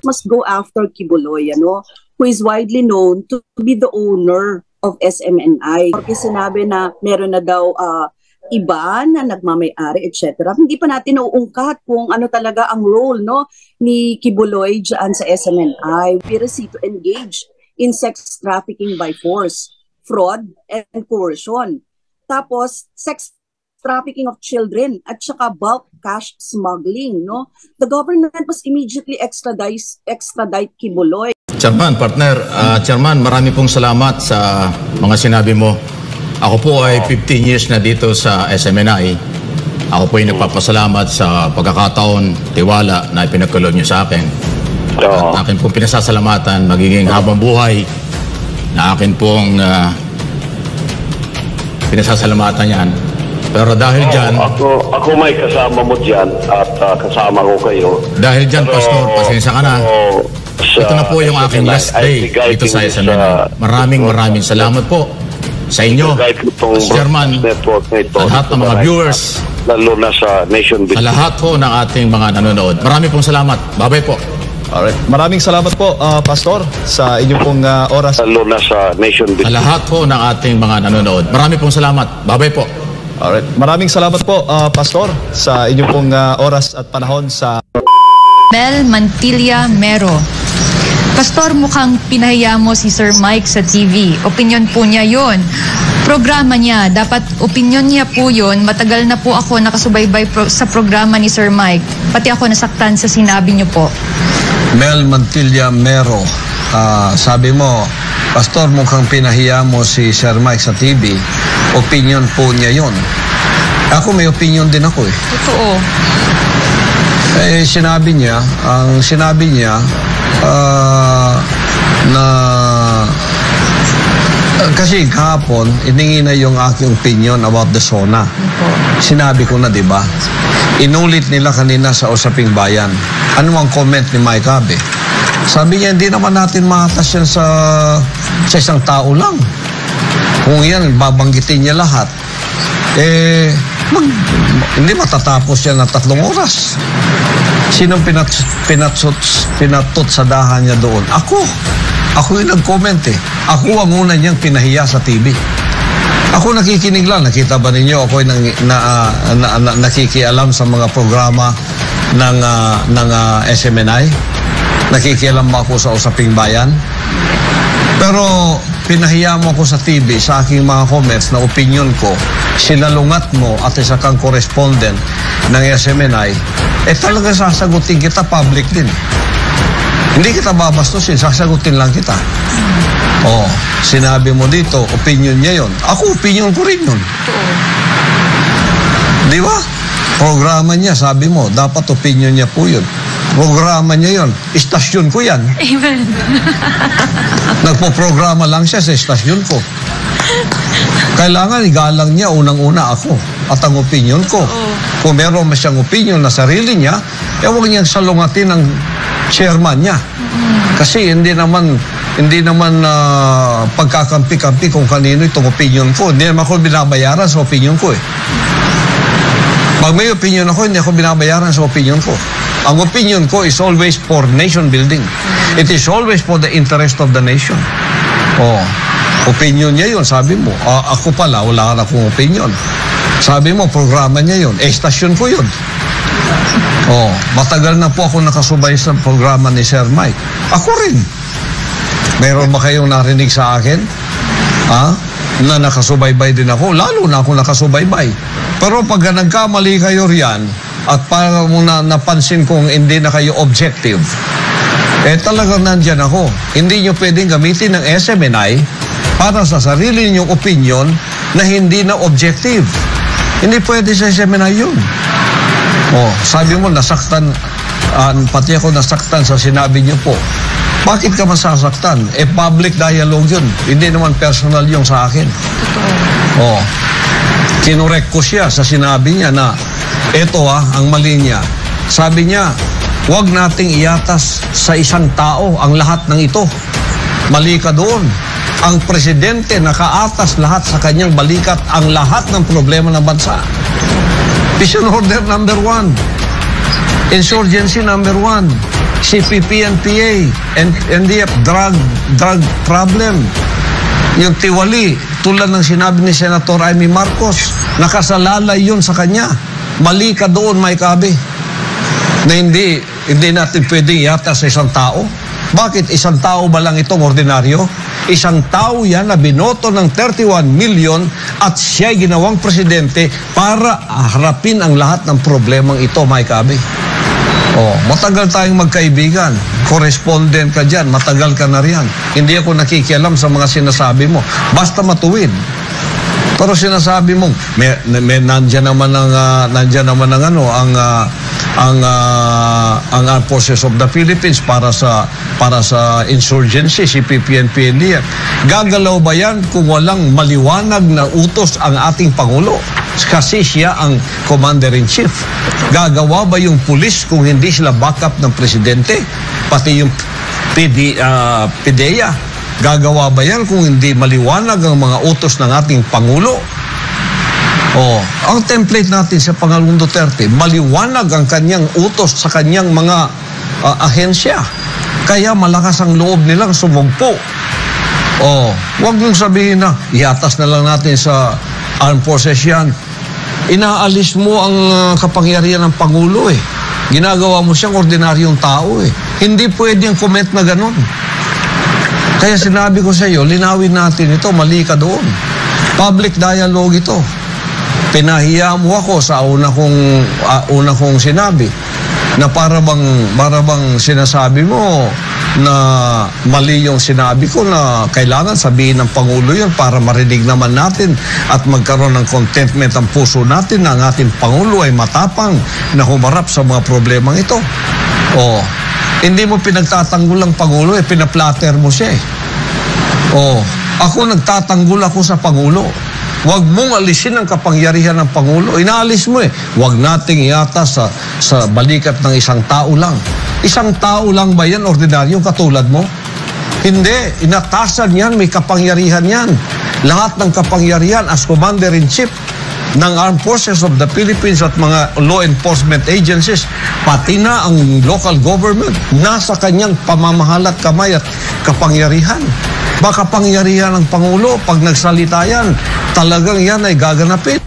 must go after Quiboloy, who is widely known to be the owner of SMNI. Porque sinabi na meron na daw iba na nagmamay-ari, etc. Hindi pa natin nauungkat kung ano talaga ang role ni Quiboloy dyan sa SMNI. Piracy to engage in sex trafficking by force, fraud, and coercion. Tapos, sex trafficking of children at saka bulk cash smuggling. The government must immediately extradite Quiboloy. Chairman, partner, Chairman, marami pong salamat sa mga sinabi mo. Ako po ay 15 years na dito sa SMNI. Ako po ay nagpapasalamat sa pagkakataon, tiwala na ipinagkaloob niyo sa akin. At akin pong pinasasalamatan, magiging habang buhay na akin pong pinasasalamatan yan. Pero dahil dyan... Ako may kasama mo dyan at kasama ko kayo. Dahil dyan, Pastor, pasensya ka na. Ito na po yung aking last day dito sa SMNI. Maraming salamat po sa inyo, Chairman, sa lahat ng mga viewers, lalo na sa Nation Building. Sa lahat po ng ating mga nanonood. Maraming pong salamat. Bye-bye po. Alright. Maraming salamat po, Pastor, sa inyong pong oras. Lalo na sa Nation Building. Sa lahat po ng ating mga nanonood. Maraming pong salamat. Bye-bye po. Alright. Maraming salamat po, Pastor, sa inyong pong oras at panahon sa... Mel Mantilla Mero. Pastor, mukhang pinahiya mo si Sir Mike sa TV. Opinion po niya yun. Programa niya, dapat opinion niya po yun. Matagal na po ako nakasubaybay sa programa ni Sir Mike. Pati ako nasaktan sa sinabi niyo po. Mel Mantilla Mero, sabi mo, Pastor, mukhang pinahiya mo si Sir Mike sa TV. Opinion po niya yun. Ako may opinion din ako eh. Totoo. Sinabi niya, na kasi kahapon, iningi na yung aking opinion about the SONA. Sinabi ko na, di ba? Inulit nila kanina sa Usaping Bayan. Ano ang comment ni Mike Abe? Sabi niya, hindi naman natin maatas yan sa isang tao lang. Kung yan, babanggitin niya lahat. Hindi matatapos yan ng 3 oras. Sinong pinatot sa dahan niya doon? Ako yung nag-comment eh. Ako ang una niyang pinahiya sa TV. Ako nakikinig lang. Nakita ba ninyo ako yung nakikialam sa mga programa ng SMNI? Nakikialam ba ako sa Usaping Bayan? Pero pinahiya mo ako sa TV sa aking mga comments na opinion ko, sinalungat mo at isa kang correspondent ng SMNI, talaga sasagutin kita public din. Hindi kita babastusin, sasagutin lang kita. Sinabi mo dito, opinion niya yon. Ako, opinion ko rin yun. Di ba? Programa niya, sabi mo, dapat opinion niya po yun. Programa niya yon. Istasyon ko yan. Amen. Nagpo-programa lang siya sa istasyon ko. Kailangan igalang niya unang-una ako at ang opinion ko. Kung meron man siyang opinion na sarili niya, huwag niyang salungatin ng chairman niya. Kasi hindi naman pagkakampi-kampi kung kanino itong opinion ko. Hindi naman ako binabayaran sa opinion ko eh. Pag may opinion ako, hindi ako binabayaran sa opinion ko. Ang opinion ko is always for nation building. It is always for the interest of the nation. Opinion niya yun, sabi mo. Ako pala, wala na akong opinion. Sabi mo, programa niya yun. Stasyon ko yun. Matagal na po ako nakasubay sa programa ni Sir Mike. Ako rin. Meron ba kayong narinig sa akin? Na nakasubaybay din ako? Lalo na ako nakasubaybay. Pero pag nagkamali kayo riyan, at parang napansin kong hindi na kayo objective, talagang nandyan ako. Hindi nyo pwedeng gamitin ng SMNI para sa sarili ninyong opinion na hindi na objective. Hindi pwede sa SMNI yun. Sabi mo, nasaktan, pati ako nasaktan sa sinabi niyo po. Bakit ka masasaktan? Public dialogue yun. Hindi naman personal yung sa akin. Kinorek ko siya sa sinabi niya na ito ang mali niya. Sabi niya, huwag nating iatas sa isang tao ang lahat ng ito. Mali ka doon. Ang presidente nakaatas lahat sa kanyang balikat ang lahat ng problema ng bansa. Vision Order number 1. Insurgency number 1. CPP, NPA, NDF, drug problem. Yung tiwali, tulad ng sinabi ni Senator Amy Marcos, nakasalalay yun sa kanya. Mali ka doon, Mike Abe, na hindi natin pwedeng yata sa isang tao. Bakit? Isang tao ba lang itong ordinaryo? Isang tao yan na binoto ng 31 million at siya'y ginawang presidente para harapin ang lahat ng problemang ito, Mike Abe. Matagal tayong magkaibigan. Correspondent ka dyan. Matagal ka na riyan. Hindi ako nakikialam sa mga sinasabi mo. Basta matuwid. Pero sinasabi mo, nandiyan naman ang Armed Forces of the Philippines para sa insurgency, CPP and PNDF. Gagalaw ba yan kung walang maliwanag na utos ang ating Pangulo? Kasi siya ang Commander-in-Chief. Gagawa ba yung pulis kung hindi sila backup ng presidente? Pati yung PDEA. Gagawa ba yan kung hindi maliwanag ang mga utos ng ating Pangulo? Ang template natin sa Pangulong Duterte, maliwanag ang kanyang utos sa kanyang mga ahensya. Kaya malakas ang loob nilang sumugpo. Huwag mong sabihin na, iatas na lang natin sa Armed Forces yan. Inaalis mo ang kapangyarihan ng Pangulo eh. Ginagawa mo siyang ordinaryong tao eh. Hindi pwede ang comment na ganun. Kaya sinabi ko sa iyo, linawin natin ito, mali ka doon. Public dialogue ito. Pinahiya mo ako sa una kong sinabi na para bang sinasabi mo na mali yung sinabi ko na kailangan sabihin ng Pangulo yun para marinig naman natin at magkaroon ng contentment ang puso natin na ang ating Pangulo ay matapang na humarap sa mga problemang ito. Hindi mo pinagtatanggol ang Pangulo, pinaplatter mo siya eh. Ako nagtatanggol ako sa Pangulo. Huwag mong alisin ang kapangyarihan ng Pangulo. Inaalis mo eh. Huwag nating iatas sa balikat ng isang tao lang. Isang tao lang ba yan, ordinaryong katulad mo? Hindi. Inatasan yan, may kapangyarihan yan. Lahat ng kapangyarihan as Commander-in-Chief ng Armed Forces of the Philippines at mga law enforcement agencies, pati na ang local government, nasa kanyang pamamahala at kamay at kapangyarihan. Baka pangyarihan ng Pangulo, pag nagsalita yan, talagang yan ay gaganapin.